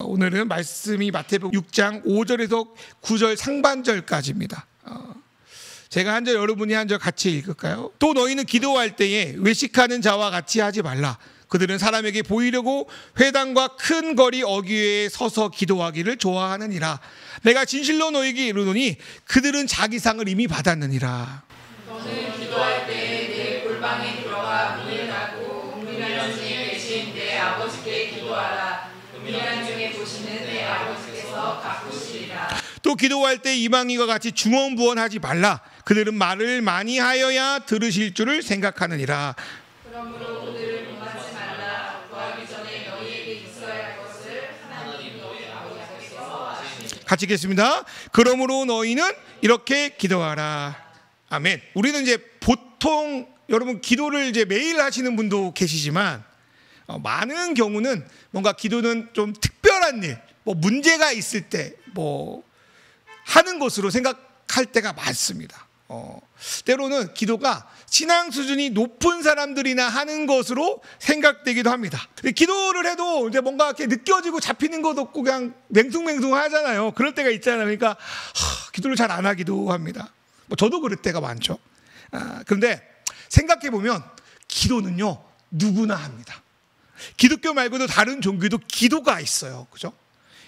오늘은 말씀이 마태복음 6장 5절에서 9절 상반절까지입니다. 제가 한 절 여러분이 한 절 같이 읽을까요? 또 너희는 기도할 때에 외식하는 자와 같이 하지 말라. 그들은 사람에게 보이려고 회당과 큰 거리 어귀에 서서 기도하기를 좋아하느니라. 내가 진실로 너희에게 이르노니 그들은 자기 상을 이미 받았느니라. 너는 기도할 때에 내 골방에 들어가 문을 닫고 은밀한 중에 계신 내 아버지께 기도하라. 은밀한 중에 보시는 내 아버지께서 갚으시리라. 또 기도할 때 이방인과 같이 중언부언하지 말라. 그들은 말을 많이 하여야 들으실 줄을 생각하느니라. 그러므로 그들을 범하지 말라. 구하기 전에 너희에게 있어야 할 것을 하나님 너희 아버지께서 아시니라. 같이 읽겠습니다. 그러므로 너희는 이렇게 기도하라. 아멘. 우리는 이제 보통 여러분 기도를 이제 매일 하시는 분도 계시지만 많은 경우는 뭔가 기도는 좀 특별한 일, 뭐 문제가 있을 때 뭐 하는 것으로 생각할 때가 많습니다. 때로는 기도가 신앙 수준이 높은 사람들이나 하는 것으로 생각되기도 합니다. 기도를 해도 이제 뭔가 이렇게 느껴지고 잡히는 것 없고 그냥 맹숭맹숭 하잖아요. 그럴 때가 있잖아요. 그러니까 기도를 잘 안 하기도 합니다. 뭐 저도 그럴 때가 많죠. 그런데 생각해 보면 기도는요 누구나 합니다. 기독교 말고도 다른 종교도 기도가 있어요. 그죠?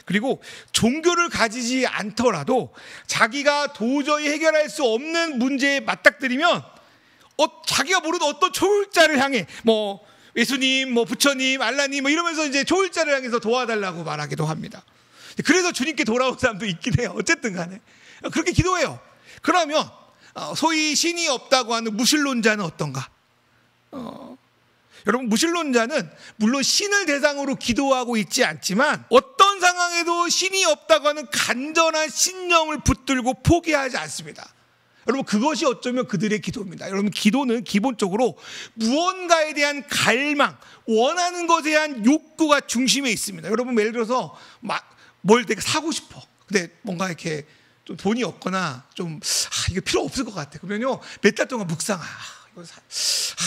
그리고 종교를 가지지 않더라도 자기가 도저히 해결할 수 없는 문제에 맞닥뜨리면 자기가 모르는 어떤 초월자를 향해 뭐 예수님, 뭐 부처님, 알라님 뭐 이러면서 이제 초월자를 향해서 도와달라고 말하기도 합니다. 그래서 주님께 돌아온 사람도 있긴 해요. 어쨌든 간에 그렇게 기도해요. 그러면 소위 신이 없다고 하는 무신론자는 어떤가? 여러분 무신론자는 물론 신을 대상으로 기도하고 있지 않지만 어떤 상황에도 신이 없다고 하는 간절한 신념을 붙들고 포기하지 않습니다. 여러분 그것이 어쩌면 그들의 기도입니다. 여러분 기도는 기본적으로 무언가에 대한 갈망, 원하는 것에 대한 욕구가 중심에 있습니다. 여러분 예를 들어서 뭘 되게 사고 싶어. 근데 뭔가 이렇게 좀 돈이 없거나 좀 이거 필요 없을 것 같아. 그러면요 몇 달 동안 묵상하.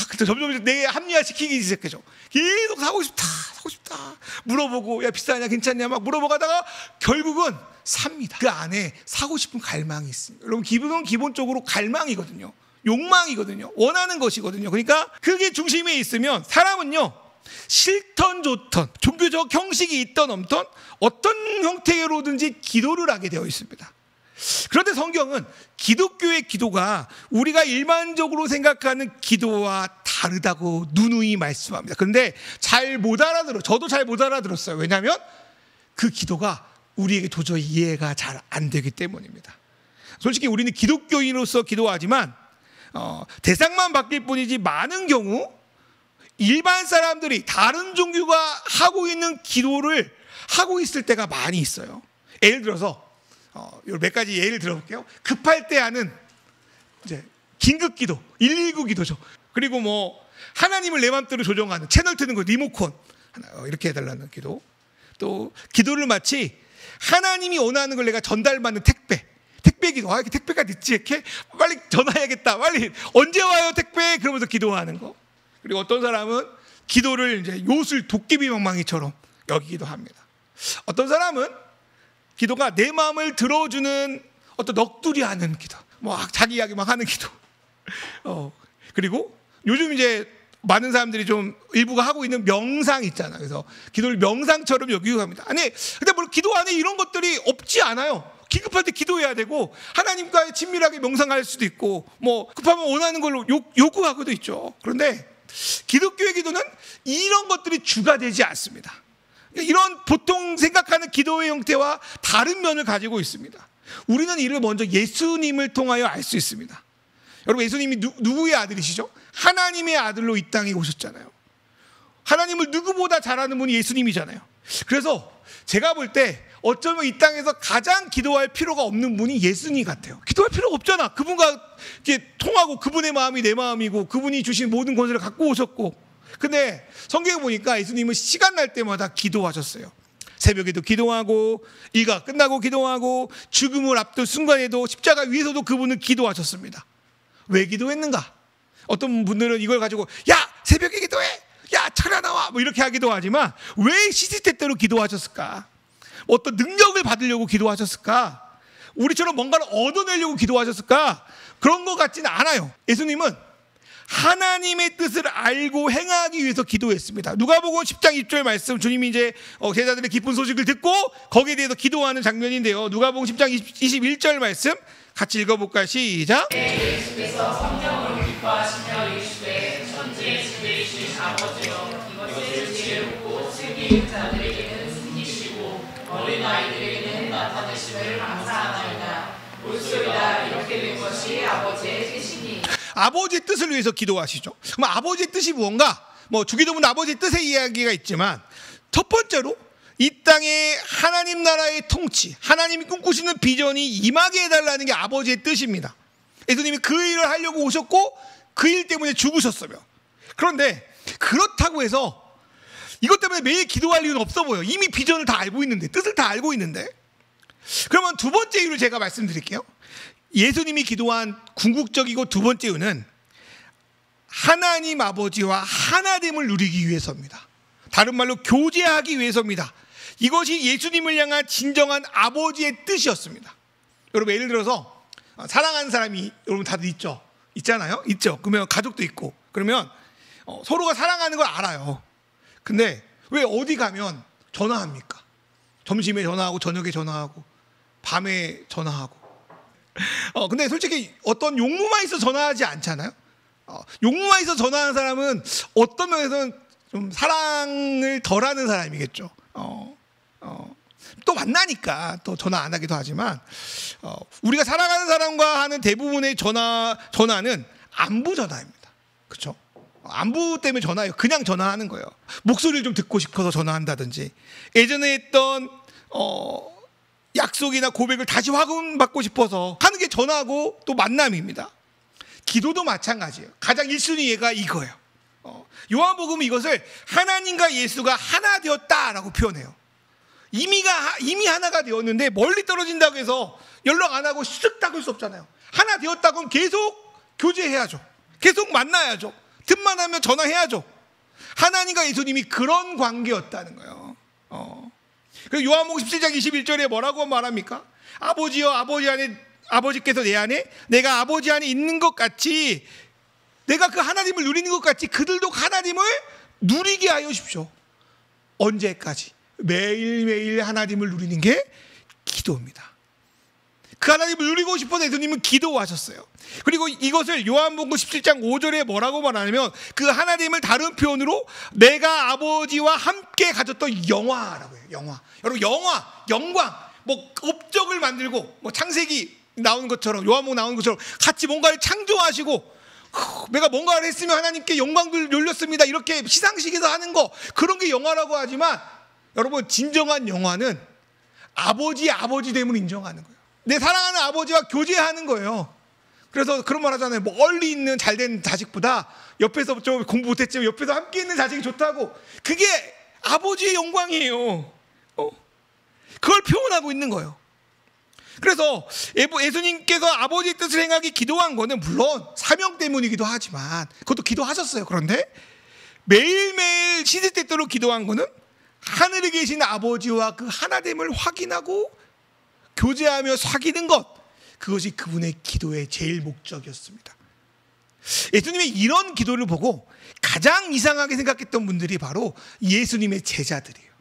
근데 점점 내 합리화시키기 시작해죠. 계속 사고 싶다 물어보고 야 비싸냐 괜찮냐 막 물어보다가 결국은 삽니다. 그 안에 사고 싶은 갈망이 있습니다. 여러분 기분은 기본적으로 갈망이거든요. 욕망이거든요. 원하는 것이거든요. 그러니까 그게 중심에 있으면 사람은요 싫던 좋던 종교적 형식이 있던 없던 어떤 형태로든지 기도를 하게 되어 있습니다. 그런데 성경은 기독교의 기도가 우리가 일반적으로 생각하는 기도와 다르다고 누누이 말씀합니다. 그런데 잘 못 알아들어요. 저도 잘 못 알아들었어요. 왜냐하면 그 기도가 우리에게 도저히 이해가 잘 안 되기 때문입니다. 솔직히 우리는 기독교인으로서 기도하지만 대상만 바뀔 뿐이지 많은 경우 일반 사람들이 다른 종교가 하고 있는 기도를 하고 있을 때가 많이 있어요. 예를 들어서 몇 가지 예를 들어볼게요. 급할 때 하는 이제 긴급기도 119 기도죠. 그리고 뭐 하나님을 내 맘대로 조정하는 채널 트는 거 리모컨 이렇게 해달라는 기도. 또 기도를 마치 하나님이 원하는 걸 내가 전달받는 택배 기도. 이렇게 택배가 늦지 이렇게 빨리 전화해야겠다. 빨리 언제 와요 택배? 그러면서 기도하는 거. 그리고 어떤 사람은 기도를 이제 요술 도깨비 방망이처럼 여기기도 합니다. 어떤 사람은 기도가 내 마음을 들어주는 어떤 넋두리 하는 기도, 뭐 자기 이야기 막 하는 기도. 그리고 요즘 이제 많은 사람들이 좀 일부가 하고 있는 명상 있잖아요. 그래서 기도를 명상처럼 여기고 합니다. 아니, 근데 뭐 기도 안에 이런 것들이 없지 않아요. 긴급할 때 기도해야 되고 하나님과의 친밀하게 명상할 수도 있고 뭐 급하면 원하는 걸로 요구하고도 있죠. 그런데 기독교의 기도는 이런 것들이 주가 되지 않습니다. 이런 보통 생각하는 기도의 형태와 다른 면을 가지고 있습니다. 우리는 이를 먼저 예수님을 통하여 알 수 있습니다. 여러분 예수님이 누구의 아들이시죠? 하나님의 아들로 이 땅에 오셨잖아요. 하나님을 누구보다 잘 아는 분이 예수님이잖아요. 그래서 제가 볼 때 어쩌면 이 땅에서 가장 기도할 필요가 없는 분이 예수님 같아요. 기도할 필요가 없잖아. 그분과 이렇게 통하고 그분의 마음이 내 마음이고 그분이 주신 모든 권세를 갖고 오셨고. 근데 성경에 보니까 예수님은 시간 날 때마다 기도하셨어요. 새벽에도 기도하고 일과 끝나고 기도하고 죽음을 앞둔 순간에도 십자가 위에서도 그분은 기도하셨습니다. 왜 기도했는가? 어떤 분들은 이걸 가지고 야 새벽에 기도해, 야 천하 나와 뭐 이렇게 하기도 하지만 왜 시시때때로 기도하셨을까? 어떤 능력을 받으려고 기도하셨을까? 우리처럼 뭔가를 얻어내려고 기도하셨을까? 그런 것 같지는 않아요. 예수님은 하나님의 뜻을 알고 행하기 위해서 기도했습니다. 누가복음 10장 20절 말씀, 주님이 이제 제자들의 기쁜 소식을 듣고 거기에 대해서 기도하는 장면인데요. 누가복음 10장 21절 말씀 같이 읽어볼까요? 시작. 예수께서 성령으로 기뻐하시며 이르시되 천지의 지배이신 아버지여, 이것을 지혜롭고 슬기 있는 자들에게는 숨기시고 어린 아이들에게는 나타내심을 감사하나이다. 옳소이다. 이렇게 된 것이 아버지의 뜻이니. 아버지의 뜻을 위해서 기도하시죠. 그럼 아버지의 뜻이 무언가? 주기도문 아버지의 뜻의 이야기가 있지만, 첫 번째로 이 땅에 하나님 나라의 통치, 하나님이 꿈꾸시는 비전이 임하게 해달라는 게 아버지의 뜻입니다. 예수님이 그 일을 하려고 오셨고 그 일 때문에 죽으셨으며, 그런데 그렇다고 해서 이것 때문에 매일 기도할 이유는 없어 보여요. 이미 비전을 다 알고 있는데, 뜻을 다 알고 있는데. 그러면 두 번째 이유를 제가 말씀드릴게요. 예수님이 기도한 궁극적이고 두 번째 이유는 하나님 아버지와 하나됨을 누리기 위해서입니다. 다른 말로 교제하기 위해서입니다. 이것이 예수님을 향한 진정한 아버지의 뜻이었습니다. 여러분, 예를 들어서 사랑하는 사람이 여러분 다들 있잖아요. 있죠. 그러면 가족도 있고, 그러면 서로가 사랑하는 걸 알아요. 근데 왜 어디 가면 전화합니까? 점심에 전화하고 저녁에 전화하고 밤에 전화하고. 근데 솔직히 어떤 용무만 있어 전화하지 않잖아요. 용무만 있어 전화하는 사람은 어떤 면에서는 좀 사랑을 덜하는 사람이겠죠. 또 만나니까 또 전화 안 하기도 하지만, 우리가 사랑하는 사람과 하는 대부분의 전화는 안부 전화입니다. 그렇죠? 안부 때문에 전화해요. 그냥 전화하는 거예요. 목소리를 좀 듣고 싶어서 전화한다든지, 예전에 했던 약속이나 고백을 다시 확인받고 싶어서 하는 게 전화하고 또 만남입니다. 기도도 마찬가지예요. 가장 1순위 예가 이거예요. 요한복음은 이것을 하나님과 예수가 하나 되었다라고 표현해요. 이미 하나가 되었는데 멀리 떨어진다고 해서 연락 안 하고 쓱 닦을 수 없잖아요. 하나 되었다고 하면 계속 교제해야죠. 계속 만나야죠. 틈만 하면 전화해야죠. 하나님과 예수님이 그런 관계였다는 거예요. 그리고 요한복음 17장 21절에 뭐라고 말합니까? 아버지여, 아버지께서 내 안에, 내가 아버지 안에 있는 것 같이, 내가 그 하나님을 누리는 것 같이 그들도 하나님을 누리게 하여 주십시오. 언제까지? 매일매일 하나님을 누리는 게 기도입니다. 그 하나님을 누리고 싶어서 예수님은 기도하셨어요. 그리고 이것을 요한복음 17장 5절에 뭐라고 말하냐면, 그 하나님을 다른 표현으로 내가 아버지와 함께 가졌던 영화라고 해요. 영화. 여러분, 영광, 업적을 만들고, 창세기 나오는 것처럼, 요한복음 나오는 것처럼 같이 뭔가를 창조하시고, 내가 뭔가를 했으면 하나님께 영광을 돌렸습니다, 이렇게 시상식에서 하는 거, 그런 게 영화라고 하지만, 여러분, 진정한 영화는 아버지됨을 인정하는 거예요. 내 사랑하는 아버지와 교제하는 거예요. 그래서 그런 말 하잖아요. 멀리 있는 잘된 자식보다 옆에서 좀 공부 못했지만 옆에서 함께 있는 자식이 좋다고. 그게 아버지의 영광이에요. 그걸 표현하고 있는 거예요. 그래서 예수님께서 아버지의 뜻을 행하기 기도한 거는 물론 사명 때문이기도 하지만, 그것도 기도하셨어요. 그런데 매일매일 시시때때로 기도한 거는 하늘에 계신 아버지와 그 하나됨을 확인하고 교제하며 사귀는 것, 그것이 그분의 기도의 제일 목적이었습니다. 예수님의 이런 기도를 보고 가장 이상하게 생각했던 분들이 바로 예수님의 제자들이에요.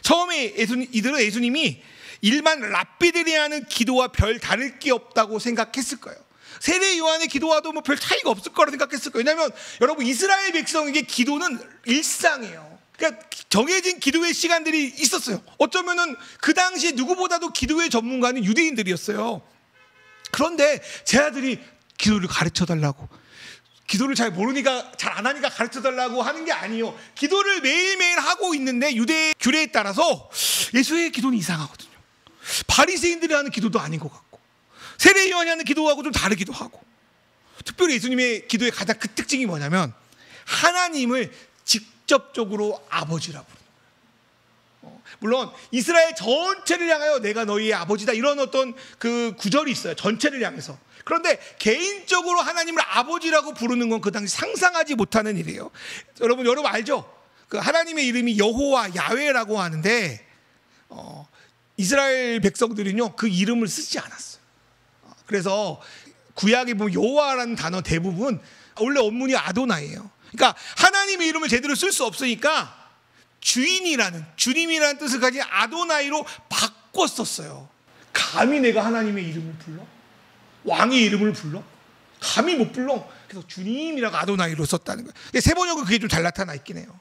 처음에 이들은 예수님이 일반 랍비들이 하는 기도와 별 다를 게 없다고 생각했을 거예요. 세례 요한의 기도와도 별 차이가 없을 거라 생각했을 거예요. 왜냐하면 여러분, 이스라엘 백성에게 기도는 일상이에요. 그러니까 정해진 기도의 시간들이 있었어요. 어쩌면은 그 당시에 누구보다도 기도의 전문가는 유대인들이었어요. 그런데 제자들이 기도를 가르쳐 달라고, 기도를 잘 모르니까, 잘 안 하니까 가르쳐 달라고 하는 게 아니에요. 기도를 매일매일 하고 있는데 유대 규례에 따라서 예수의 기도는 이상하거든요. 바리새인들이 하는 기도도 아닌 것 같고, 세례 요한이 하는 기도하고 좀 다르기도 하고. 특별히 예수님의 기도의 가장 큰 특징이 뭐냐면, 하나님을 직접적으로 아버지라고 부르는 거예요. 물론 이스라엘 전체를 향하여 내가 너희의 아버지다, 이런 어떤 그 구절이 있어요. 전체를 향해서. 그런데 개인적으로 하나님을 아버지라고 부르는 건 그 당시 상상하지 못하는 일이에요. 여러분 알죠? 그 하나님의 이름이 여호와, 야훼라고 하는데, 이스라엘 백성들은요 그 이름을 쓰지 않았어요. 그래서 구약에 보면 여호와라는 단어 대부분 원래 원문이 아도나이예요. 그러니까 하나님의 이름을 제대로 쓸 수 없으니까 주인이라는, 주님이라는 뜻을 가진 아도나이로 바꿨었어요. 감히 내가 하나님의 이름을 불러? 왕의 이름을 불러? 감히 못 불러? 그래서 주님이라고 아도나이로 썼다는 거예요. 세 번역은 그게 좀 잘 나타나 있긴 해요.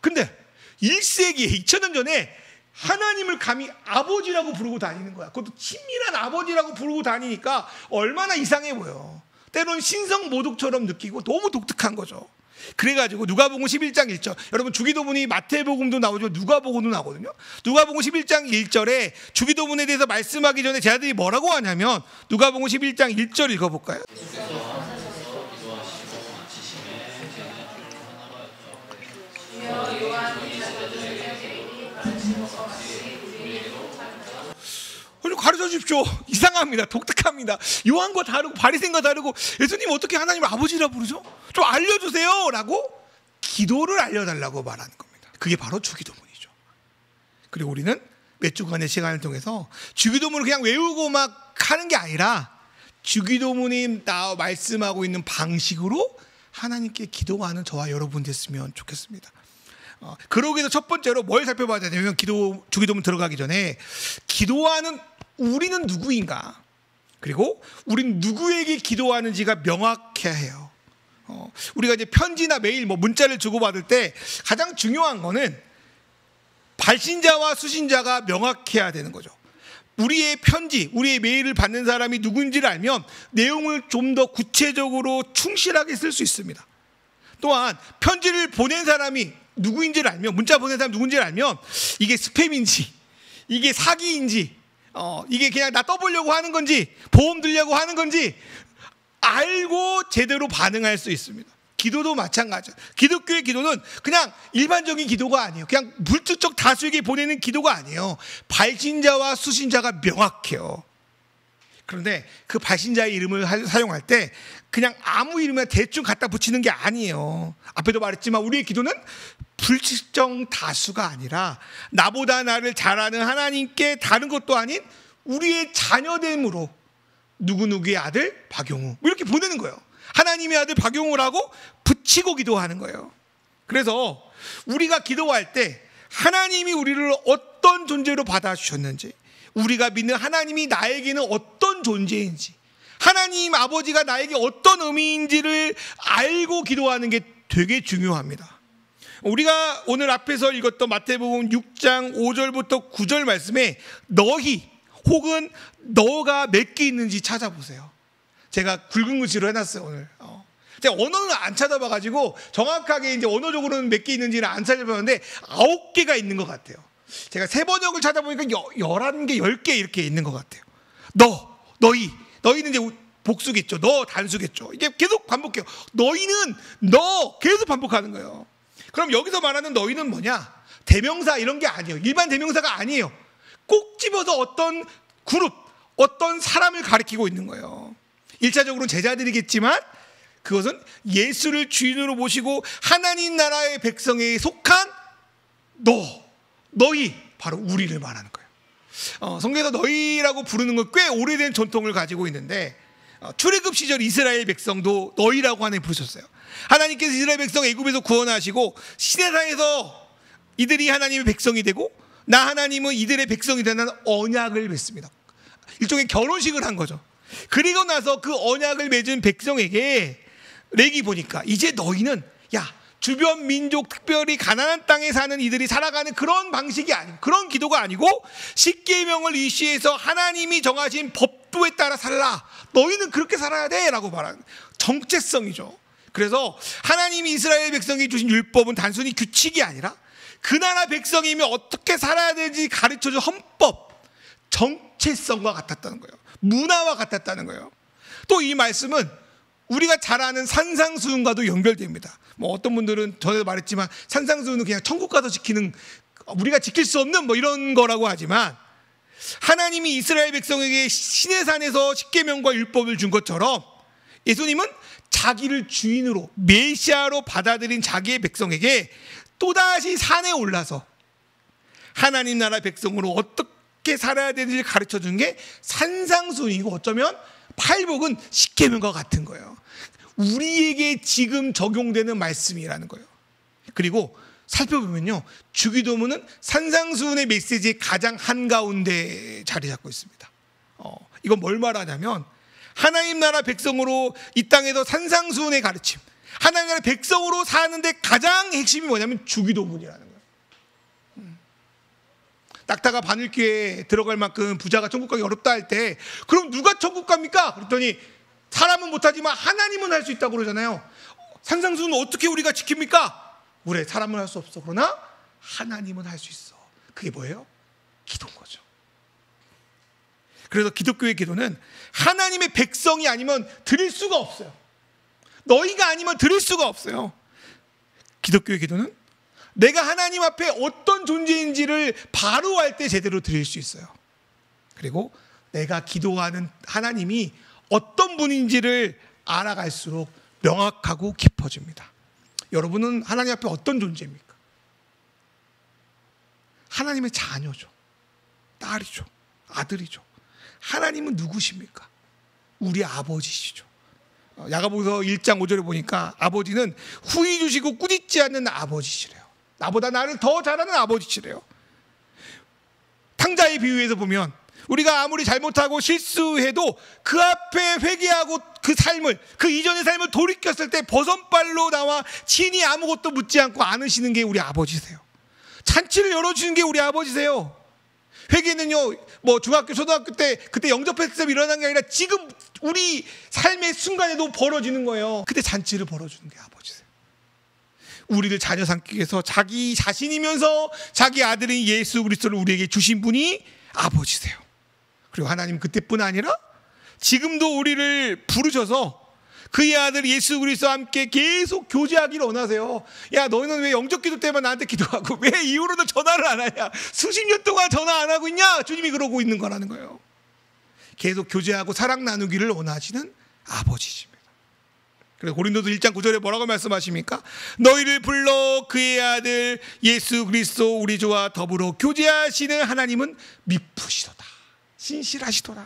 근데 1세기에 2000년 전에 하나님을 감히 아버지라고 부르고 다니는 거야. 그것도 친밀한 아버지라고 부르고 다니니까 얼마나 이상해 보여. 때로는 신성모독처럼 느끼고 너무 독특한 거죠. 그래가지고 누가복음 11장 1절, 여러분 주기도문이 마태복음도 나오죠, 누가복음도 나오거든요. 누가복음 11장 1절에 주기도문에 대해서 말씀하기 전에 제자들이 뭐라고 하냐면 누가복음 11장 1절 읽어볼까요? 가르쳐 주십시오. 이상합니다. 독특합니다. 요한과 다르고 바리새인과 다르고 예수님 어떻게 하나님을 아버지라 부르죠? 좀 알려주세요 라고 기도를 알려달라고 말하는 겁니다. 그게 바로 주기도문이죠. 그리고 우리는 몇 주간의 시간을 통해서 주기도문을 그냥 외우고 막 하는 게 아니라 주기도문이 말씀하고 있는 방식으로 하나님께 기도하는 저와 여러분 됐으면 좋겠습니다. 그러기 위해서 첫 번째로 뭘 살펴봐야 되냐면 주기도문 들어가기 전에 기도하는 우리는 누구인가, 그리고 우리는 누구에게 기도하는지가 명확해야 해요. 우리가 이제 편지나 메일, 문자를 주고받을 때 가장 중요한 거는 발신자와 수신자가 명확해야 되는 거죠. 우리의 편지, 우리의 메일을 받는 사람이 누군지를 알면 내용을 좀 더 구체적으로 충실하게 쓸 수 있습니다. 또한 편지를 보낸 사람이 누구인지를 알면, 문자 보낸 사람 누군지를 알면 이게 스팸인지, 이게 사기인지, 이게 그냥 나 떠보려고 하는 건지, 보험 들려고 하는 건지 알고 제대로 반응할 수 있습니다. 기도도 마찬가지예요. 기독교의 기도는 그냥 일반적인 기도가 아니에요. 그냥 물질적 다수에게 보내는 기도가 아니에요. 발신자와 수신자가 명확해요. 그런데 그 발신자의 이름을 사용할 때 그냥 아무 이름이나 대충 갖다 붙이는 게 아니에요. 앞에도 말했지만 우리의 기도는 불특정 다수가 아니라 나보다 나를 잘 아는 하나님께 다른 것도 아닌 우리의 자녀됨으로 누구누구의 아들 박용우 이렇게 보내는 거예요. 하나님의 아들 박용우라고 붙이고 기도하는 거예요. 그래서 우리가 기도할 때 하나님이 우리를 어떤 존재로 받아주셨는지, 우리가 믿는 하나님이 나에게는 어떤 존재인지, 하나님 아버지가 나에게 어떤 의미인지를 알고 기도하는 게 되게 중요합니다. 우리가 오늘 앞에서 읽었던 마태복음 6장 5절부터 9절 말씀에 너희 혹은 너가 몇 개 있는지 찾아보세요. 제가 굵은 글씨로 해놨어요 오늘. 제가 언어는 안 찾아봐가지고 정확하게 이제 언어적으로는 몇 개 있는지는 안 찾아봤는데 9개가 있는 것 같아요. 제가 세 번역을 찾아보니까 11개, 10개 이렇게 있는 것 같아요. 너희는 이제 복수겠죠. 너 단수겠죠. 이게 계속 반복해요. 너희는 너 계속 반복하는 거예요. 그럼 여기서 말하는 너희는 뭐냐? 대명사 이런 게 아니에요. 일반 대명사가 아니에요. 꼭 집어서 어떤 그룹, 어떤 사람을 가리키고 있는 거예요. 1차적으로는 제자들이겠지만 그것은 예수를 주인으로 모시고 하나님 나라의 백성에 속한 너희, 바로 우리를 말하는 거예요. 성경에서 너희라고 부르는 건 꽤 오래된 전통을 가지고 있는데 출애굽 시절 이스라엘 백성도 너희라고 하나님 부르셨어요. 하나님께서 이스라엘 백성 애굽에서 구원하시고 시내산에서 이들이 하나님의 백성이 되고 나 하나님은 이들의 백성이 되는 언약을 맺습니다. 일종의 결혼식을 한 거죠. 그리고 나서 그 언약을 맺은 백성에게 레기 보니까 이제 너희는 주변 민족, 특별히 가나안 땅에 사는 이들이 살아가는 그런 방식이 아니고, 그런 기도가 아니고 십계명을 이시해서 하나님이 정하신 법도에 따라 살라. 너희는 그렇게 살아야 돼 라고 말하는 정체성이죠. 그래서 하나님이 이스라엘 백성이 주신 율법은 단순히 규칙이 아니라 그 나라 백성이면 어떻게 살아야 되는지 가르쳐준 헌법, 정체성과 같았다는 거예요. 문화와 같았다는 거예요. 또 이 말씀은 우리가 잘 아는 산상수훈과도 연결됩니다. 어떤 분들은 전에도 말했지만 산상수훈은 그냥 천국 가서 지키는, 우리가 지킬 수 없는 이런 거라고 하지만 하나님이 이스라엘 백성에게 시내산에서 십계명과 율법을 준 것처럼 예수님은 자기를 주인으로 메시아로 받아들인 자기의 백성에게 또다시 산에 올라서 하나님 나라 백성으로 어떻게 살아야 되는지 가르쳐 준 게 산상수훈이고, 어쩌면 팔복은 십계명과 같은 거예요. 우리에게 지금 적용되는 말씀이라는 거예요. 그리고 살펴보면요, 주기도문은 산상수훈의 메시지의 가장 한가운데 자리 잡고 있습니다. 이건 뭘 말하냐면, 하나님 나라 백성으로 이 땅에서 산상수훈의 가르침, 하나님 나라 백성으로 사는데 가장 핵심이 뭐냐면 주기도문이라는 거예요. 낙타가 바늘귀에 들어갈 만큼 부자가 천국 가기 어렵다 할 때, 그럼 누가 천국 갑니까? 그랬더니 사람은 못하지만 하나님은 할 수 있다고 그러잖아요. 산상수훈은 어떻게 우리가 지킵니까? 그래, 사람은 할 수 없어. 그러나 하나님은 할 수 있어. 그게 뭐예요? 기도인 거죠. 그래서 기독교의 기도는 하나님의 백성이 아니면 드릴 수가 없어요. 너희가 아니면 드릴 수가 없어요. 기독교의 기도는 내가 하나님 앞에 어떤 존재인지를 바로 알 때 제대로 드릴 수 있어요. 그리고 내가 기도하는 하나님이 어떤 분인지를 알아갈수록 명확하고 깊어집니다. 여러분은 하나님 앞에 어떤 존재입니까? 하나님의 자녀죠. 딸이죠. 아들이죠. 하나님은 누구십니까? 우리 아버지시죠. 야고보서 1장 5절에 보니까 아버지는 후히 주시고 꾸짖지 않는 아버지시래요. 나보다 나를 더 잘하는 아버지시래요. 탕자의 비유에서 보면 우리가 아무리 잘못하고 실수해도 그 앞에 회개하고 그 삶을, 그 이전의 삶을 돌이켰을 때 버선발로 나와 친히 아무것도 묻지 않고 안으시는 게 우리 아버지세요. 잔치를 열어주는 게 우리 아버지세요. 회개는요, 뭐 중학교, 초등학교 때 그때 영접했을 때 일어난 게 아니라 지금 우리 삶의 순간에도 벌어지는 거예요. 그때 잔치를 벌어주는 게 아버지세요. 우리를 자녀 삼기 위해서 자기 자신이면서 자기 아들인 예수 그리스도를 우리에게 주신 분이 아버지세요. 그리고 하나님 그때뿐 아니라 지금도 우리를 부르셔서 그의 아들 예수 그리스도와 함께 계속 교제하기를 원하세요. 야, 너희는 왜 영접기도 때만 나한테 기도하고 왜 이후로도 전화를 안 하냐? 수십 년 동안 전화 안 하고 있냐? 주님이 그러고 있는 거라는 거예요. 계속 교제하고 사랑 나누기를 원하시는 아버지십니다. 그래서 고린도서 1장 9절에 뭐라고 말씀하십니까? 너희를 불러 그의 아들 예수 그리스도 우리 주와 더불어 교제하시는 하나님은 미쁘시도다, 신실하시도다.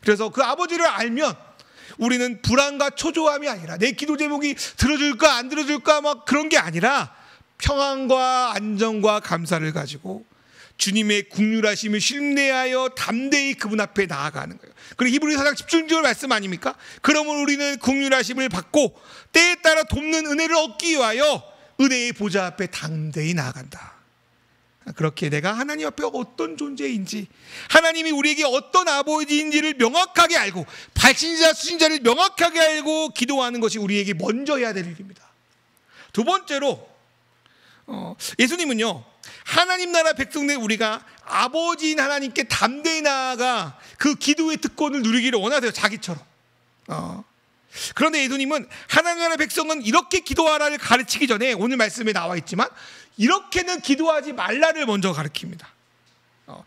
그래서 그 아버지를 알면 우리는 불안과 초조함이 아니라 내 기도 제목이 들어줄까 안 들어줄까 막 그런 게 아니라 평안과 안정과 감사를 가지고 주님의 국률하심을 신뢰하여 담대히 그분 앞에 나아가는 거예요. 그리고 히브리서 4장 17절 말씀 아닙니까? 그러면 우리는 국률하심을 받고 때에 따라 돕는 은혜를 얻기 위하여 은혜의 보좌 앞에 담대히 나아간다. 그렇게 내가 하나님 앞에 어떤 존재인지, 하나님이 우리에게 어떤 아버지인지를 명확하게 알고 발신자 수신자를 명확하게 알고 기도하는 것이 우리에게 먼저 해야 될 일입니다. 두 번째로 예수님은요, 하나님 나라 백성들 우리가 아버지인 하나님께 담대히 나아가 그 기도의 특권을 누리기를 원하세요. 자기처럼. 그런데 예수님은 하나님 나라 백성은 이렇게 기도하라를 가르치기 전에 오늘 말씀에 나와 있지만 이렇게는 기도하지 말라를 먼저 가르칩니다.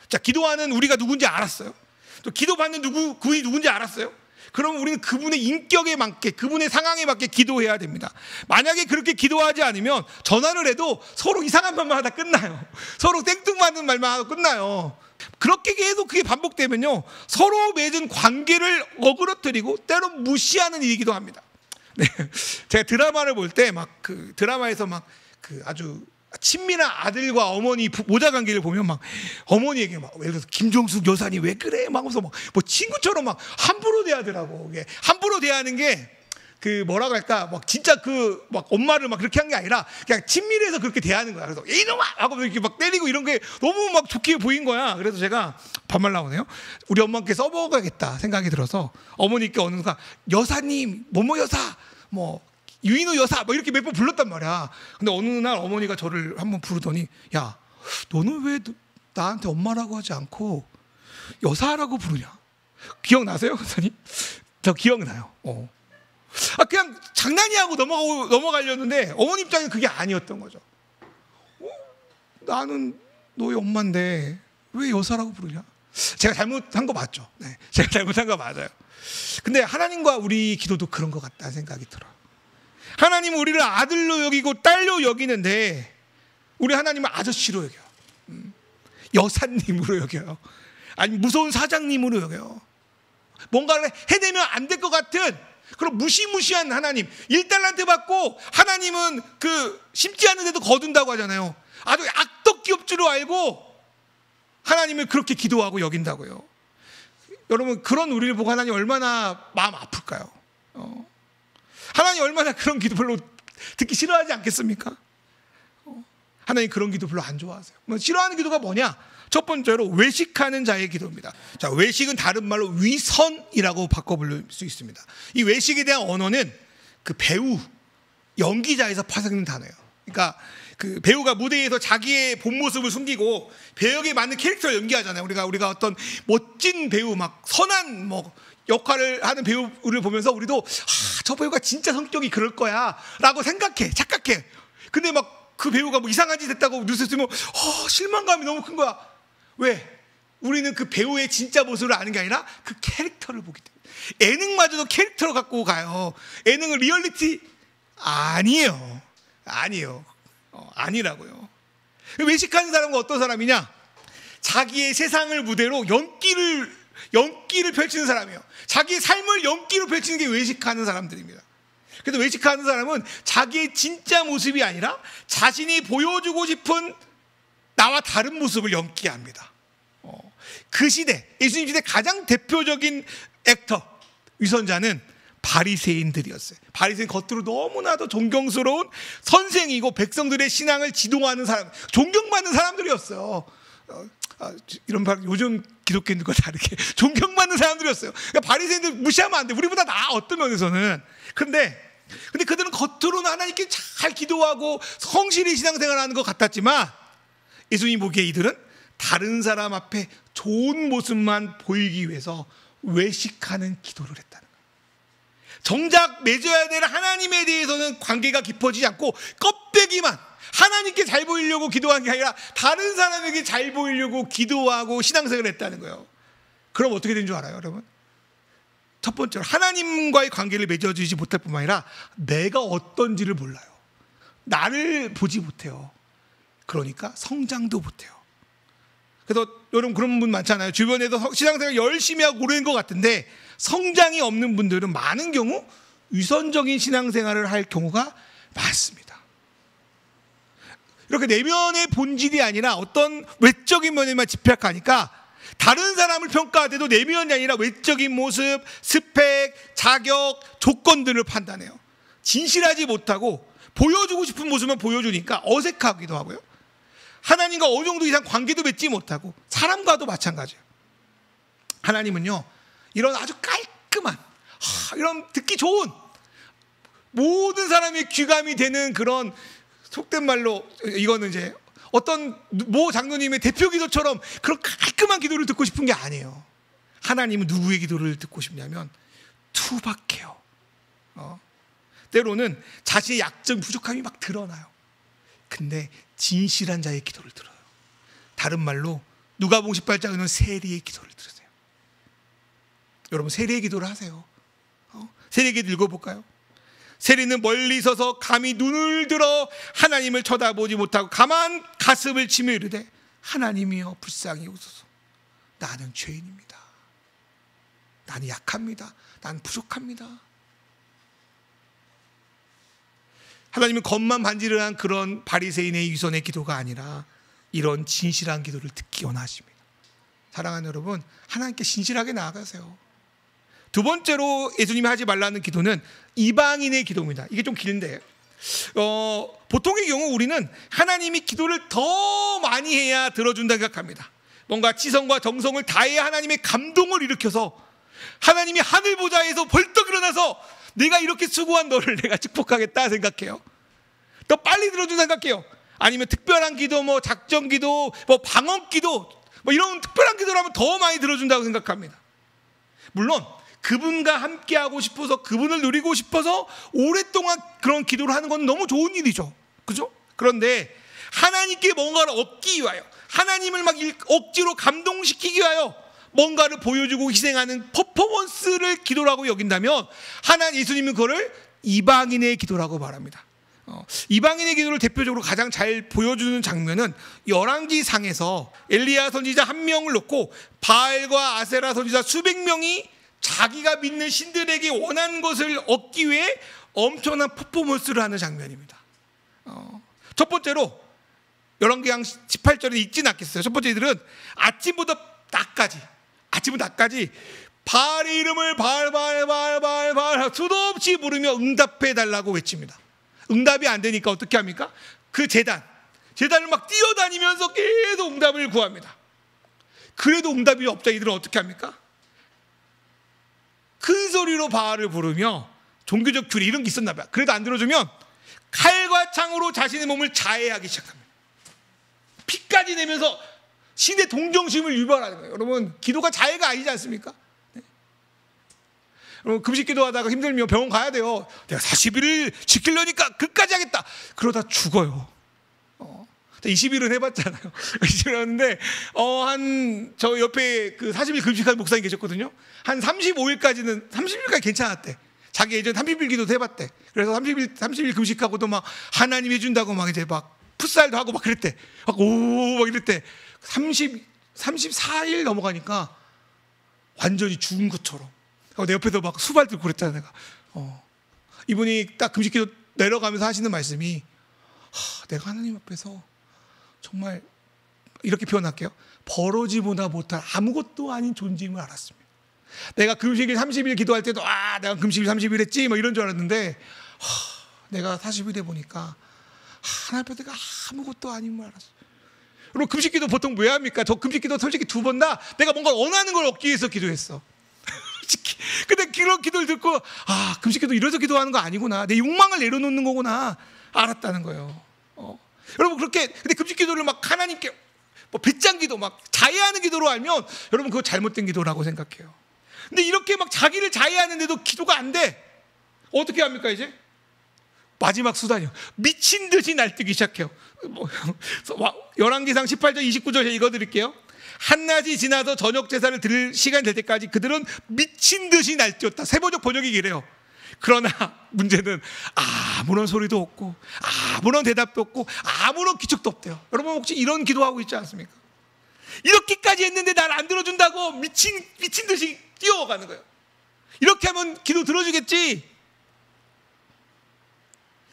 자, 기도하는 우리가 누군지 알았어요. 또 기도받는 그분이 누군지 알았어요. 그럼 우리는 그분의 인격에 맞게, 그분의 상황에 맞게 기도해야 됩니다. 만약에 그렇게 기도하지 않으면 전화를 해도 서로 이상한 말만 하다 끝나요. 서로 생뚱맞는 말만 하다 끝나요. 그렇게 계속 그게 반복되면요, 서로 맺은 관계를 어그러뜨리고 때로 무시하는 일이기도 합니다. 네, 제가 드라마를 볼 때 막 그 드라마에서 막 그 아주 친밀한 아들과 어머니 모자 관계를 보면 막 어머니에게 막 예를 들어서 김종숙 여사님 왜 그래? 막 하면서 뭐 친구처럼 막 함부로 대하더라고. 이게 함부로 대하는 게 그 뭐라고 할까? 막 진짜 그 막 엄마를 막 그렇게 한 게 아니라 그냥 친밀해서 그렇게 대하는 거야. 그래서 이놈아! 하고 이렇게 막 때리고 이런 게 너무 막 좋게 보인 거야. 그래서 제가 반말 나오네요. 우리 엄마께 써먹어야겠다 생각이 들어서 어머니께 어느 순간 여사님, 뭐뭐 여사, 뭐 유인우 여사 뭐 이렇게 몇 번 불렀단 말이야. 근데 어느 날 어머니가 저를 한번 부르더니, 야, 너는 왜 나한테 엄마라고 하지 않고 여사라고 부르냐? 기억나세요, 선생님? 저 기억나요. 그냥 장난이 하고 넘어가려는데 어머니 입장에는 그게 아니었던 거죠. 나는 너희 엄마인데 왜 여사라고 부르냐? 제가 잘못한 거 맞죠? 네, 제가 잘못한 거 맞아요. 근데 하나님과 우리 기도도 그런 것 같다는 생각이 들어요. 하나님은 우리를 아들로 여기고 딸로 여기는데 우리 하나님은 아저씨로 여겨요. 여사님으로 여겨요. 아니 무서운 사장님으로 여겨요. 뭔가를 해내면 안 될 것 같은 그런 무시무시한 하나님. 1달란트 받고 하나님은 심지 않은데도 거둔다고 하잖아요. 아주 악덕기업 줄 알고 하나님을 그렇게 기도하고 여긴다고요. 여러분 그런 우리를 보고 하나님 얼마나 마음 아플까요? 하나님 얼마나 그런 기도 별로 듣기 싫어하지 않겠습니까? 하나님 그런 기도 별로 안 좋아하세요. 싫어하는 기도가 뭐냐? 첫 번째로 외식하는 자의 기도입니다. 자, 외식은 다른 말로 위선이라고 바꿔 부를 수 있습니다. 이 외식에 대한 언어는 그 배우, 연기자에서 파생된 단어예요. 그러니까 그 배우가 무대에서 자기의 본 모습을 숨기고 배역에 맞는 캐릭터를 연기하잖아요. 우리가 어떤 멋진 배우, 막 선한 역할을 하는 배우를 보면서 우리도 저 배우가 진짜 성격이 그럴 거야라고 착각해. 근데 막 그 배우가 이상한 짓 했다고 뉴스 쓰면 실망감이 너무 큰 거야. 왜? 우리는 그 배우의 진짜 모습을 아는 게 아니라 그 캐릭터를 보기 때문에. 예능마저도 캐릭터로 갖고 가요. 예능은 리얼리티 아니에요. 아니라고요. 외식하는 사람은 어떤 사람이냐? 자기의 세상을 무대로 연기를 펼치는 사람이에요. 자기의 삶을 연기로 펼치는 게 외식하는 사람들입니다. 그래서 외식하는 사람은 자기의 진짜 모습이 아니라 자신이 보여주고 싶은 나와 다른 모습을 연기합니다. 그 시대, 예수님 시대 가장 대표적인 액터, 위선자는 바리새인들이었어요. 바리새인 겉으로 너무나도 존경스러운 선생이고 백성들의 신앙을 지도하는 사람, 존경받는 사람들이었어요. 이런 말 요즘 기독교인들과 다르게 존경받는 사람들이었어요. 그러니까 바리새인들 무시하면 안 돼. 우리보다 나아, 어떤 면에서는. 근데 그들은 겉으로는 하나님께 잘 기도하고 성실히 신앙생활하는 것 같았지만 예수님 보기에 이들은 다른 사람 앞에 좋은 모습만 보이기 위해서 외식하는 기도를 했다는 거예요. 정작 맺어야 될 하나님에 대해서는 관계가 깊어지지 않고 껍데기만 하나님께 잘 보이려고 기도한 게 아니라 다른 사람에게 잘 보이려고 기도하고 신앙생활을 했다는 거예요. 그럼 어떻게 된 줄 알아요, 여러분? 첫 번째로 하나님과의 관계를 맺어주지 못할 뿐만 아니라 내가 어떤지를 몰라요. 나를 보지 못해요. 그러니까 성장도 못해요. 그래서 여러분 그런 분 많잖아요. 주변에서 신앙생활 열심히 하고 오래 된 것 같은데 성장이 없는 분들은 많은 경우 위선적인 신앙생활을 할 경우가 많습니다. 이렇게 내면의 본질이 아니라 어떤 외적인 면에만 집착하니까 다른 사람을 평가할 때도 내면이 아니라 외적인 모습, 스펙, 자격, 조건들을 판단해요. 진실하지 못하고 보여주고 싶은 모습만 보여주니까 어색하기도 하고요. 하나님과 어느 정도 이상 관계도 맺지 못하고 사람과도 마찬가지예요. 하나님은요, 이런 아주 깔끔한, 이런 듣기 좋은, 모든 사람의 귀감이 되는 그런, 속된 말로 이거는 이제 어떤 모 장로님의 대표 기도처럼 그런 깔끔한 기도를 듣고 싶은 게 아니에요. 하나님은 누구의 기도를 듣고 싶냐면 투박해요. 때로는 자신의 약점, 부족함이 막 드러나요. 근데 진실한 자의 기도를 들어요. 다른 말로 누가복음 18장에는 세리의 기도를 들으세요. 여러분 세리의 기도를 하세요. 세리의 기도 읽어볼까요? 세리는 멀리 서서 감히 눈을 들어 하나님을 쳐다보지 못하고 가만 가슴을 치며 이르되 하나님이여 불쌍히 여기소서. 나는 죄인입니다. 나는 약합니다. 나는 부족합니다. 하나님은 겉만 반지르한 그런 바리새인의 위선의 기도가 아니라 이런 진실한 기도를 듣기 원하십니다. 사랑하는 여러분, 하나님께 진실하게 나아가세요. 두 번째로 예수님이 하지 말라는 기도는 이방인의 기도입니다. 이게 좀 긴데 보통의 경우 우리는 하나님이 기도를 더 많이 해야 들어준다 생각합니다. 뭔가 지성과 정성을 다해야 하나님의 감동을 일으켜서 하나님이 하늘 보좌에서 벌떡 일어나서 내가 이렇게 수고한 너를 내가 축복하겠다 생각해요. 더 빨리 들어준다 생각해요. 아니면 특별한 기도, 작전 기도, 방언 기도, 이런 특별한 기도를 하면 더 많이 들어준다고 생각합니다. 물론 그분과 함께하고 싶어서, 그분을 누리고 싶어서 오랫동안 그런 기도를 하는 건 너무 좋은 일이죠. 그죠? 그런데 하나님께 뭔가를 얻기 위하여, 하나님을 막 억지로 감동시키기 위하여 뭔가를 보여주고 희생하는 퍼포먼스를 기도라고 여긴다면 예수님은 그거를 이방인의 기도라고 말합니다. 이방인의 기도를 대표적으로 가장 잘 보여주는 장면은 열왕기상에서 엘리야 선지자 한 명을 놓고 바알과 아세라 선지자 수백 명이 자기가 믿는 신들에게 원하는 것을 얻기 위해 엄청난 퍼포먼스를 하는 장면입니다. 첫 번째로 열왕기상 18절에 읽진 않겠어요. 첫 번째 이들은 아침부터 낮까지 바알의 이름을 바알 수도 없이 부르며 응답해 달라고 외칩니다. 응답이 안 되니까 어떻게 합니까? 그 재단을 막 뛰어다니면서 계속 응답을 구합니다. 그래도 응답이 없자 이들은 어떻게 합니까? 큰 소리로 바알을 부르며 종교적 규례 이런 게 있었나 봐요. 그래도 안 들어주면 칼과 창으로 자신의 몸을 자해하기 시작합니다. 피까지 내면서 신의 동정심을 유발하는 거예요. 여러분, 기도가 자해가 아니지 않습니까? 여러분, 금식 기도하다가 힘들면 병원 가야 돼요. 내가 40일을 지키려니까 그까지 하겠다. 그러다 죽어요. 20일은 해봤잖아요. 20일 했는데 저 옆에 그 40일 금식하는 목사님 계셨거든요. 한 30일까지 괜찮았대. 자기 예전 30일 기도도 해봤대. 그래서 30일 금식하고도 막 하나님 해준다고 막 이제 막 풋살도 하고 막 그랬대. 막 이랬대. 34일 넘어가니까 완전히 죽은 것처럼. 내 옆에서 막 수발 들고 그랬잖아, 내가. 이분이 딱 금식기도 내려가면서 하시는 말씀이 내가 하나님 앞에서 정말 이렇게 표현할게요. 버러지보다 못할 아무것도 아닌 존재임을 알았습니다. 내가 금식일 30일 기도할 때도 내가 금식일 30일 했지 뭐 이런 줄 알았는데 내가 40일 해보니까 하나님 앞에 내가 아무것도 아님을 알았어요. 그리고 금식기도 보통 왜 합니까? 저 금식기도 솔직히 2번 다 내가 뭔가 원하는 걸 얻기 위해서 기도했어. 근데 그런 기도를 듣고 금식기도 이래서 기도하는 거 아니구나, 내 욕망을 내려놓는 거구나 알았다는 거예요. 여러분, 그렇게 근데 금식기도를 막 하나님께 배짱기도 막 자해하는 기도로 알면 여러분 그거 잘못된 기도라고 생각해요. 근데 이렇게 막 자기를 자해하는데도 기도가 안 돼. 어떻게 합니까? 이제 마지막 수단이요. 미친 듯이 날뛰기 시작해요. 열왕기상 18절 29절 읽어드릴게요. 한낮이 지나서 저녁 제사를 드릴 시간이 될 때까지 그들은 미친 듯이 날뛰었다. 세번역 번역이 이래요. 그러나 문제는 아무런 소리도 없고 아무런 대답도 없고 아무런 기척도 없대요. 여러분, 혹시 이런 기도하고 있지 않습니까? 이렇게까지 했는데 날 안 들어준다고 미친 듯이 뛰어가는 거예요. 이렇게 하면 기도 들어주겠지.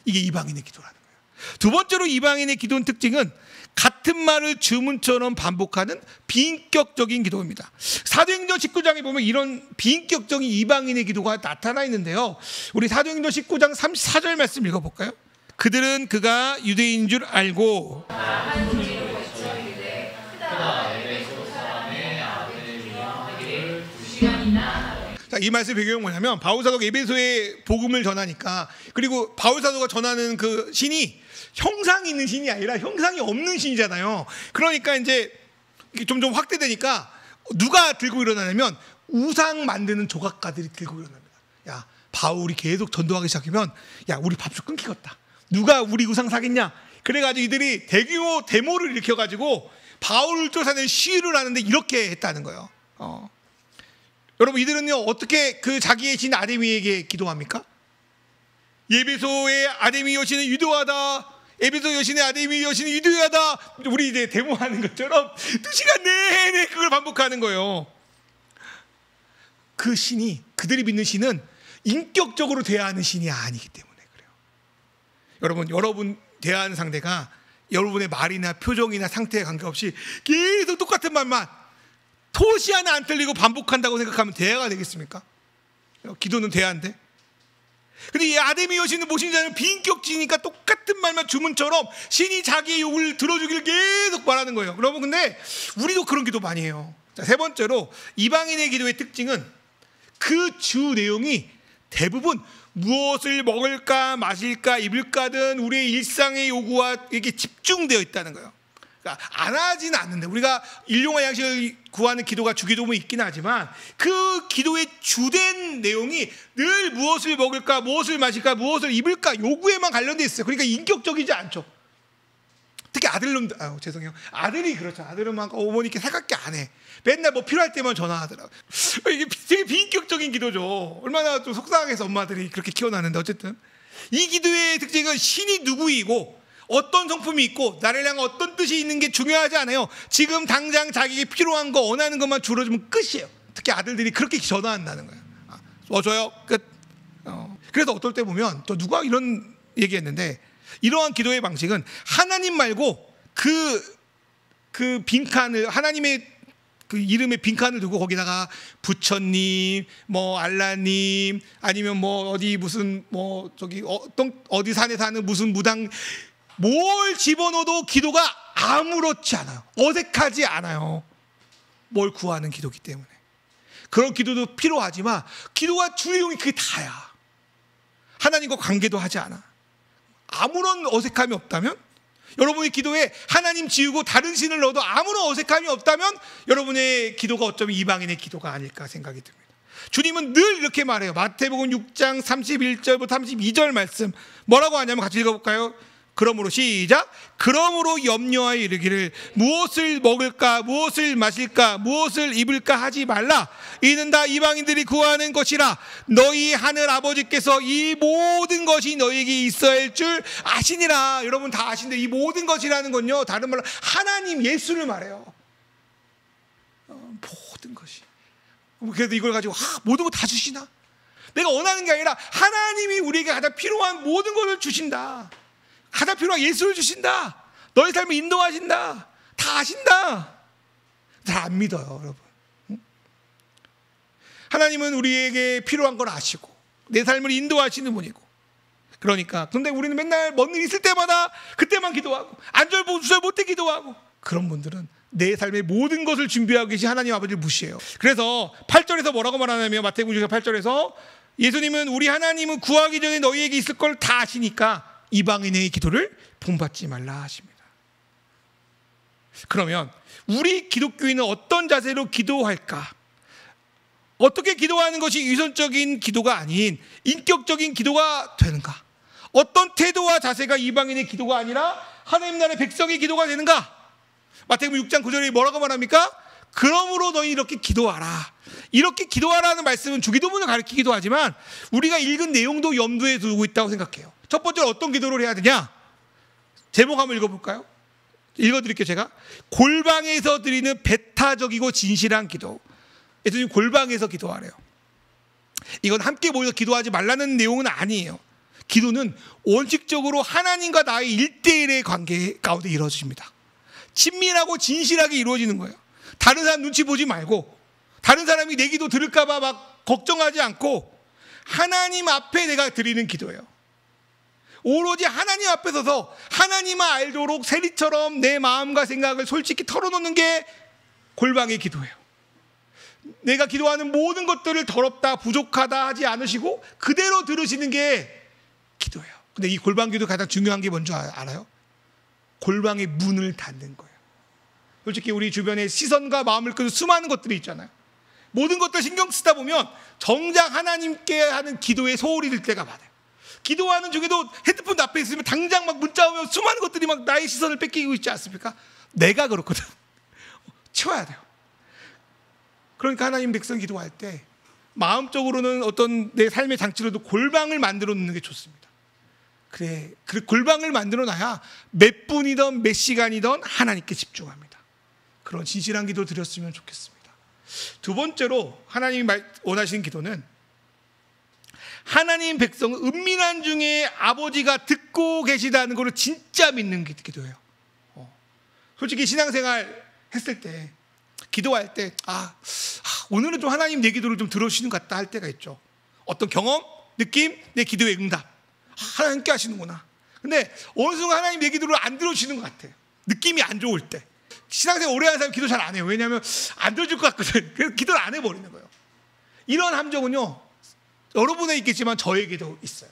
이게 이방인의 기도라는 거예요. 두 번째로 이방인의 기도의 특징은 같은 말을 주문처럼 반복하는 비인격적인 기도입니다. 사도행전 19장에 보면 이런 비인격적인 이방인의 기도가 나타나 있는데요. 우리 사도행전 19장 34절 말씀 읽어볼까요? 그들은 그가 유대인인 줄 알고 자, 이 말씀 배경은 뭐냐면 바울 사도가 에베소에 복음을 전하니까, 그리고 바울 사도가 전하는 그 신이 형상이 있는 신이 아니라 형상이 없는 신이잖아요. 그러니까 이제 점점 확대되니까 누가 들고 일어나냐면 우상 만드는 조각가들이 들고 일어납니다. 야, 바울이 계속 전도하기 시작하면 우리 밥줄 끊기겠다. 누가 우리 우상 사겠냐? 그래가지고 이들이 대규모 데모를 일으켜가지고 바울을 쫓아내는 시위를 하는데 이렇게 했다는 거예요. 여러분, 이들은요 어떻게 그 자기의 신 아데미에게 기도합니까? 예배소의 아데미 여신은 유도하다, 에베소 여신의 아데미 여신은 유도하다. 우리 이제 데모하는 것처럼 2시간 내내 그걸 반복하는 거예요. 그 신이, 그들이 믿는 신은 인격적으로 대하는 신이 아니기 때문에 그래요. 여러분 대하는 상대가 여러분의 말이나 표정이나 상태에 관계없이 계속 똑같은 말만 토시 하나 안 틀리고 반복한다고 생각하면 대화가 되겠습니까? 기도는 대화인데. 근데 이 아데미 여신은 무엇인지 아니면 비인격지니까 똑같은 말만 주문처럼 신이 자기의 욕을 들어주길 계속 말하는 거예요. 여러분, 근데 우리도 그런 기도 많이 해요. 자, 세 번째로 이방인의 기도의 특징은 그 주 내용이 대부분 무엇을 먹을까 마실까 입을까 등 우리의 일상의 요구와 이게 집중되어 있다는 거예요. 그러니까 안 하지는 않는데, 우리가 일용할 양식을 구하는 기도가 주기도문이 있긴 하지만 그 기도의 주된 내용이 늘 무엇을 먹을까, 무엇을 마실까, 무엇을 입을까 요구에만 관련돼 있어요. 그러니까 인격적이지 않죠. 특히 아들놈들, 죄송해요. 아들이 그렇죠. 아들은 막 어머니께 살갑게 안 해. 맨날 뭐 필요할 때만 전화하더라고요. 이게 되게 비인격적인 기도죠. 얼마나 좀 속상하게 해서 엄마들이 그렇게 키워놨는데, 어쨌든 이 기도의 특징은 신이 누구이고 어떤 성품이 있고 나를 향한 어떤 뜻이 있는 게 중요하지 않아요. 지금 당장 자기에게 필요한 거 원하는 것만 줄어주면 끝이에요. 특히 아들들이 그렇게 전화한다는 거예요. 줘요 끝. 그래서 어떨 때 보면 또 누가 이런 얘기했는데, 이러한 기도의 방식은 하나님 말고 그 빈칸을, 하나님의 그 이름의 빈칸을 두고 거기다가 부처님, 뭐 알라님, 아니면 뭐 어디 무슨 뭐 저기 어디 산에 사는 무슨 무당, 뭘 집어넣어도 기도가 아무렇지 않아요. 어색하지 않아요. 뭘 구하는 기도기 때문에. 그런 기도도 필요하지만 기도가 주의용이 그게 다야. 하나님과 관계도 하지 않아. 아무런 어색함이 없다면, 여러분의 기도에 하나님 지우고 다른 신을 넣어도 아무런 어색함이 없다면 여러분의 기도가 어쩌면 이방인의 기도가 아닐까 생각이 듭니다. 주님은 늘 이렇게 말해요. 마태복음 6장 31절부터 32절 말씀 뭐라고 하냐면 같이 읽어볼까요? 그러므로 시작. 그러므로 염려하여 이르기를 무엇을 먹을까, 무엇을 마실까, 무엇을 입을까 하지 말라. 이는 다 이방인들이 구하는 것이라. 너희 하늘 아버지께서 이 모든 것이 너희에게 있어야 할 줄 아시니라. 여러분 다 아신데 이 모든 것이라는 건요, 다른 말로 하나님 예수를 말해요. 모든 것이. 그래도 이걸 가지고 모든 거 다 주시나? 내가 원하는 게 아니라 하나님이 우리에게 가장 필요한 모든 것을 주신다. 가장 필요한 예수를 주신다. 너의 삶을 인도하신다. 다 아신다. 잘 안 믿어요, 여러분. 하나님은 우리에게 필요한 걸 아시고 내 삶을 인도하시는 분이고, 그러니까 근데 우리는 맨날 뭔 일 있을 때마다 그때만 기도하고 안절부절 못해 기도하고, 그런 분들은 내 삶의 모든 것을 준비하고 계신 하나님 아버지를 무시해요. 그래서 8절에서 뭐라고 말하냐면, 마태복음 8절에서 예수님은 우리 하나님은 구하기 전에 너희에게 있을 걸 다 아시니까 이방인의 기도를 본받지 말라 하십니다. 그러면 우리 기독교인은 어떤 자세로 기도할까? 어떻게 기도하는 것이 유선적인 기도가 아닌 인격적인 기도가 되는가? 어떤 태도와 자세가 이방인의 기도가 아니라 하나님 나라의 백성의 기도가 되는가? 마태복음 6장 9절에 뭐라고 말합니까? 그러므로 너희 이렇게 기도하라. 이렇게 기도하라는 말씀은 주기도문을 가리키기도 하지만 우리가 읽은 내용도 염두에 두고 있다고 생각해요. 첫 번째로 어떤 기도를 해야 되냐? 제목 한번 읽어볼까요? 읽어드릴게요. 제가 골방에서 드리는 배타적이고 진실한 기도. 예수님 골방에서 기도하래요. 이건 함께 모여서 기도하지 말라는 내용은 아니에요. 기도는 원칙적으로 하나님과 나의 1대1의 관계 가운데 이루어집니다. 친밀하고 진실하게 이루어지는 거예요. 다른 사람 눈치 보지 말고, 다른 사람이 내 기도 들을까 봐 막 걱정하지 않고 하나님 앞에 내가 드리는 기도예요. 오로지 하나님 앞에 서서 하나님만 알도록 세리처럼 내 마음과 생각을 솔직히 털어놓는 게 골방의 기도예요. 내가 기도하는 모든 것들을 더럽다, 부족하다 하지 않으시고 그대로 들으시는 게 기도예요. 근데 이 골방 기도 가장 중요한 게 뭔지 알아요? 골방의 문을 닫는 거예요. 솔직히 우리 주변에 시선과 마음을 끄는 수많은 것들이 있잖아요. 모든 것들 신경 쓰다 보면 정작 하나님께 하는 기도에 소홀히 들 때가 많아요. 기도하는 중에도 핸드폰 앞에 있으면 당장 막 문자 오면 수많은 것들이 막 나의 시선을 뺏기고 있지 않습니까? 내가 그렇거든. 치워야 돼요. 그러니까 하나님 백성 기도할 때 마음적으로는 어떤 내 삶의 장치로도 골방을 만들어 놓는 게 좋습니다. 그래, 그 골방을 만들어 놔야 몇 분이든 몇 시간이든 하나님께 집중합니다. 그런 진실한 기도 드렸으면 좋겠습니다. 두 번째로 하나님이 원하시는 기도는 하나님 백성은 은밀한 중에 아버지가 듣고 계시다는 것을 진짜 믿는 기도예요. 솔직히 신앙생활 했을 때, 기도할 때 오늘은 좀 하나님 내 기도를 좀 들어주시는 것 같다 할 때가 있죠. 어떤 경험, 느낌, 내 기도의 응답, 하나님 함께 하시는구나. 근데 어느 순간 하나님 내 기도를 안 들어주시는 것 같아요. 느낌이 안 좋을 때. 신앙생활 오래 하는 사람 기도 잘 안 해요. 왜냐하면 안 들어줄 것 같거든. 그래서 기도를 안 해버리는 거예요. 이런 함정은요, 여러분에 있겠지만 저에게도 있어요.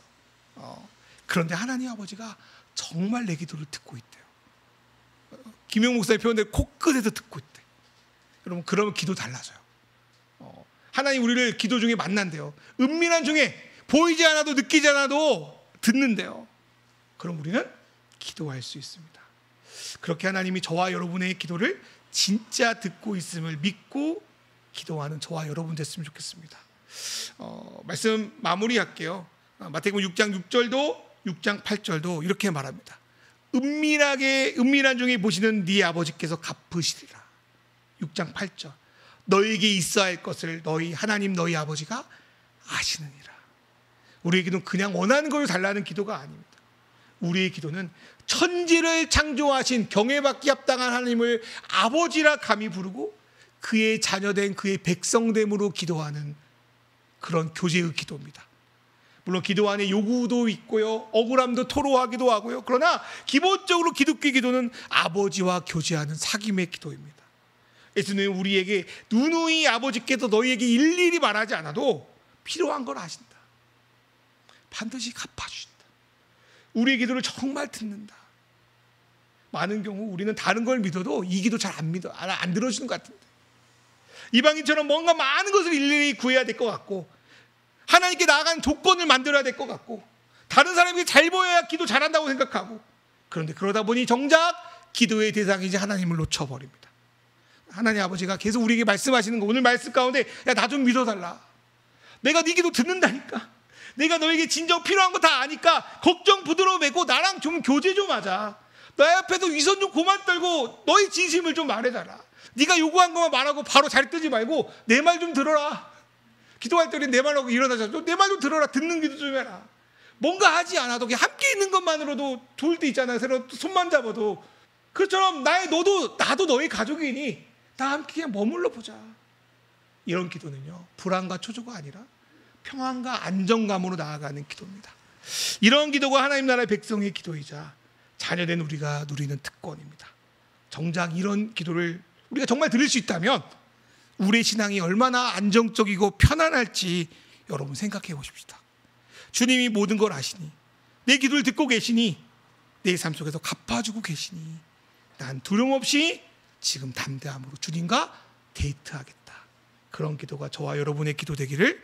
그런데 하나님 아버지가 정말 내 기도를 듣고 있대요. 김용 목사의 표현대로 코끝에서 듣고 있대. 여러분, 그러면 기도 달라져요. 하나님 우리를 기도 중에 만난대요. 은밀한 중에 보이지 않아도 느끼지 않아도 듣는데요. 그럼 우리는 기도할 수 있습니다. 그렇게 하나님이 저와 여러분의 기도를 진짜 듣고 있음을 믿고 기도하는 저와 여러분 됐으면 좋겠습니다. 말씀 마무리할게요. 마태복음 6장 6절도 6장 8절도 이렇게 말합니다. 은밀한 중에 보시는 네 아버지께서 갚으시리라. 6장 8절. 너에게 있어야 할 것을 너희 하나님 너희 아버지가 아시느니라. 우리의 기도는 그냥 원하는 걸 달라는 기도가 아닙니다. 우리의 기도는 천지를 창조하신 경외받기 합당한 하나님을 아버지라 감히 부르고 그의 자녀된 그의 백성됨으로 기도하는 그런 교제의 기도입니다. 물론 기도 안에 요구도 있고요, 억울함도 토로하기도 하고요. 그러나 기본적으로 기독교 기도는 아버지와 교제하는 사귐의 기도입니다. 예수님은 우리에게 누누이 아버지께서 너희에게 일일이 말하지 않아도 필요한 걸 아신다. 반드시 갚아주신다. 우리의 기도를 정말 듣는다. 많은 경우 우리는 다른 걸 믿어도 이 기도 잘 안 들어주는 것 같은데, 이방인처럼 뭔가 많은 것을 일일이 구해야 될 것 같고, 하나님께 나아가는 조건을 만들어야 될 것 같고, 다른 사람이 잘 보여야 기도 잘한다고 생각하고, 그런데 그러다 보니 정작 기도의 대상이지 하나님을 놓쳐버립니다. 하나님 아버지가 계속 우리에게 말씀하시는 거, 오늘 말씀 가운데 야, 나 좀 믿어달라. 내가 네 기도 듣는다니까. 내가 너에게 진정 필요한 거 다 아니까 걱정 부드러워 매고 나랑 좀 교제 좀 하자. 나 앞에서 위선 좀 그만 떨고 너의 진심을 좀 말해달라. 네가 요구한 것만 말하고 바로 잘 뜨지 말고 내 말 좀 들어라. 기도할 때 내 말하고 일어나자. 내 말 좀 들어라. 듣는 기도 좀 해라. 뭔가 하지 않아도 그냥 함께 있는 것만으로도 좋을 때 있잖아요. 서로 손만 잡아도. 그처럼 나도 너의 가족이니 다 함께 그냥 머물러 보자. 이런 기도는요, 불안과 초조가 아니라 평안과 안정감으로 나아가는 기도입니다. 이런 기도가 하나님 나라의 백성의 기도이자 자녀된 우리가 누리는 특권입니다. 정작 이런 기도를 우리가 정말 들을 수 있다면 우리의 신앙이 얼마나 안정적이고 편안할지 여러분 생각해 보십시다. 주님이 모든 걸 아시니, 내 기도를 듣고 계시니, 내 삶 속에서 갚아주고 계시니 난 두려움 없이 지금 담대함으로 주님과 데이트하겠다. 그런 기도가 저와 여러분의 기도 되기를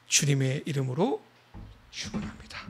주님의 이름으로 축원합니다.